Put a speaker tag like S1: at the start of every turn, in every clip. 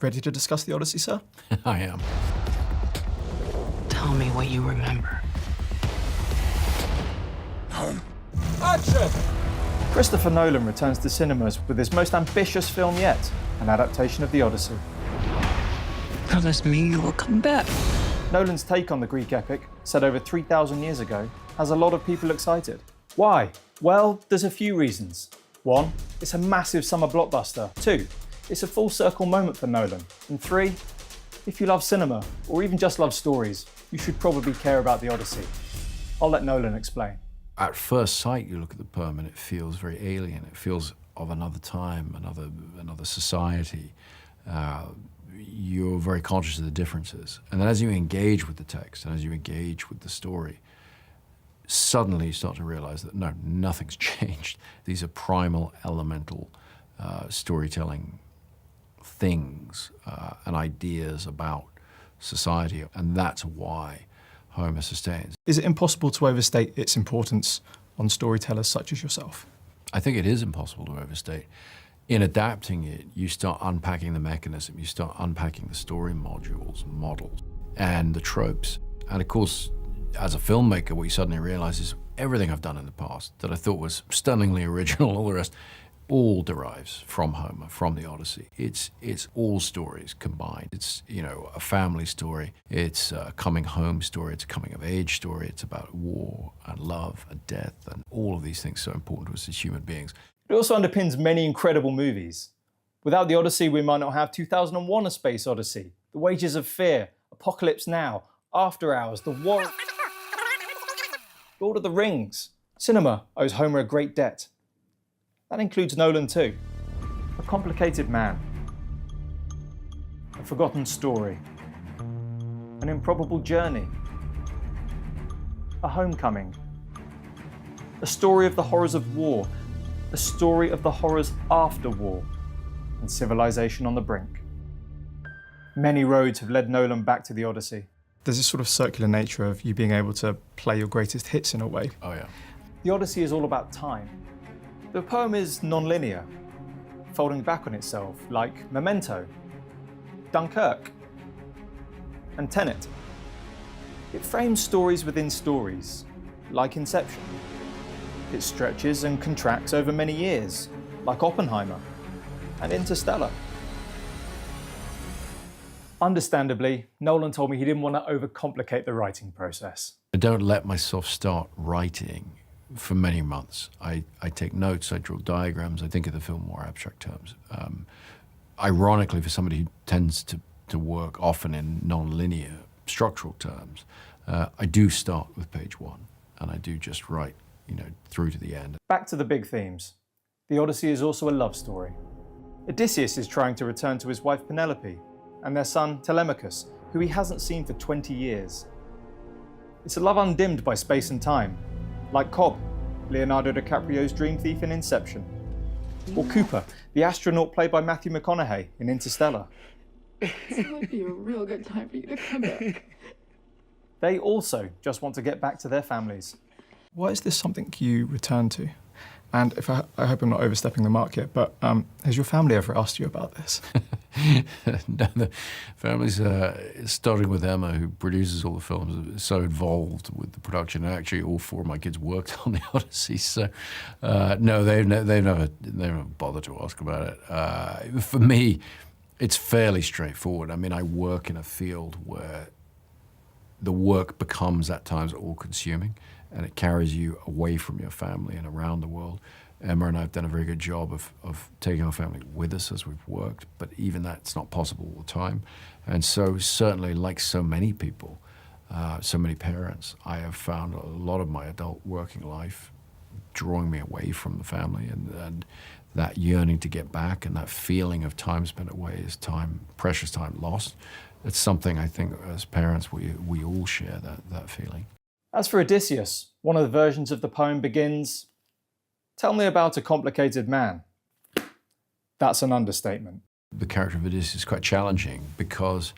S1: Ready to discuss the Odyssey, sir?
S2: I am.
S3: Tell me what you remember.
S4: Home.
S1: Action! Christopher Nolan returns to cinemas with his most ambitious film yet, an adaptation of the Odyssey.
S3: Does this mean you will come back?
S1: Nolan's take on the Greek epic, set over 3,000 years ago, has a lot of people excited. Why? Well, there's a few reasons. 1, it's a massive summer blockbuster. 2, it's a full circle moment for Nolan. And 3, if you love cinema, or even just love stories, you should probably care about the Odyssey. I'll let Nolan explain.
S2: At first sight, you look at the poem and it feels very alien. It feels of another time, another society. You're very conscious of the differences. And then as you engage with the text and as you engage with the story, suddenly you start to realize that no, nothing's changed. These are primal, elemental storytelling things and ideas about society, and that's why Homer sustains.
S1: Is it impossible to overstate its importance on storytellers such as yourself?
S2: I think it is impossible to overstate. In adapting it, you start unpacking the mechanism, you start unpacking the story modules, models, and the tropes. And of course, as a filmmaker, what you suddenly realize is everything I've done in the past that I thought was stunningly original, all the rest, all derives from Homer, from the Odyssey. It's all stories combined. It's, you know, a family story. It's a coming home story. It's a coming of age story. It's about war and love and death and all of these things so important to us as human beings.
S1: It also underpins many incredible movies. Without the Odyssey, we might not have 2001: A Space Odyssey, The Wages of Fear, Apocalypse Now, After Hours, The War, Lord of the Rings. Cinema owes Homer a great debt. That includes Nolan too. A complicated man, a forgotten story, an improbable journey, a homecoming, a story of the horrors of war, a story of the horrors after war, and civilization on the brink. Many roads have led Nolan back to the Odyssey. There's this sort of circular nature of you being able to play your greatest hits in a way.
S2: Oh yeah.
S1: The Odyssey is all about time. The poem is non-linear, folding back on itself like Memento, Dunkirk, and Tenet. It frames stories within stories, like Inception. It stretches and contracts over many years, like Oppenheimer and Interstellar. Understandably, Nolan told me he didn't want to overcomplicate the writing process.
S2: I don't let myself start writing for many months. I take notes, I draw diagrams, I think of the film in more abstract terms. Ironically, for somebody who tends to work often in non-linear structural terms, I do start with page 1 and I do just write, you know, through to the end.
S1: Back to the big themes. The Odyssey is also a love story. Odysseus is trying to return to his wife Penelope and their son Telemachus, who he hasn't seen for 20 years. It's a love undimmed by space and time, like Cobb, Leonardo DiCaprio's dream thief in Inception, or Cooper, the astronaut played by Matthew McConaughey in Interstellar.
S5: This might be a real good time for you to come back.
S1: They also just want to get back to their families. Why is this something you return to? And if I hope I'm not overstepping the mark here, but has your family ever asked you about this?
S2: No, the family's, starting with Emma, who produces all the films, is so involved with the production. Actually, all 4 of my kids worked on the Odyssey, so no, they've never bothered to ask about it. For me, it's fairly straightforward. I mean, I work in a field where the work becomes at times all-consuming, and it carries you away from your family and around the world. Emma and I have done a very good job of taking our family with us as we've worked, but even that's not possible all the time. And so certainly, like so many people, so many parents, I have found a lot of my adult working life drawing me away from the family, and that yearning to get back and that feeling of time spent away is time, precious time lost. It's something I think as parents we all share that feeling.
S1: As for Odysseus, one of the versions of the poem begins, "Tell me about a complicated man." That's an understatement.
S2: The character of Odysseus is quite challenging because,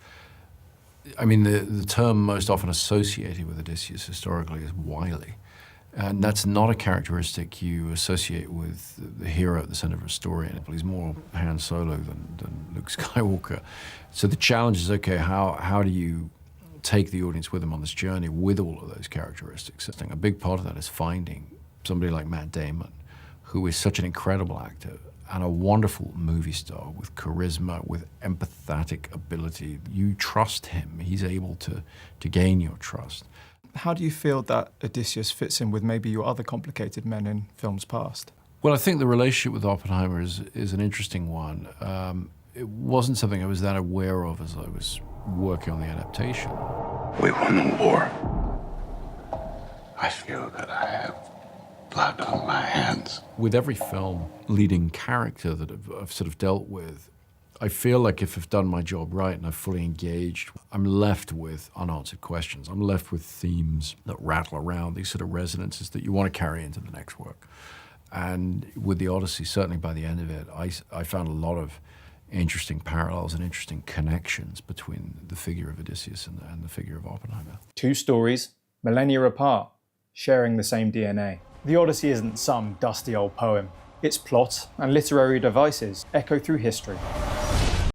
S2: I mean, the term most often associated with Odysseus historically is wily. And that's not a characteristic you associate with the hero at the center of a story. He's more Han Solo than Luke Skywalker. So the challenge is, okay, how do you take the audience with him on this journey with all of those characteristics? I think a big part of that is finding somebody like Matt Damon, who is such an incredible actor and a wonderful movie star with charisma, with empathetic ability. You trust him. He's able to gain your trust.
S4: How do you feel that Odysseus fits in with maybe your other complicated men in films past?
S2: Well, I think the relationship with Oppenheimer is an interesting one. It wasn't something I was that aware of as I was working on the adaptation.
S6: We won the war. I feel that I have blood on my hands.
S2: With every film leading character that I've sort of dealt with, I feel like if I've done my job right and I've fully engaged, I'm left with unanswered questions. I'm left with themes that rattle around, these sort of resonances that you want to carry into the next work. And with the Odyssey, certainly by the end of it, I found a lot of interesting parallels and interesting connections between the figure of Odysseus and the figure of Oppenheimer.
S1: Two stories, millennia apart, sharing the same DNA. The Odyssey isn't some dusty old poem. Its plot and literary devices echo through history.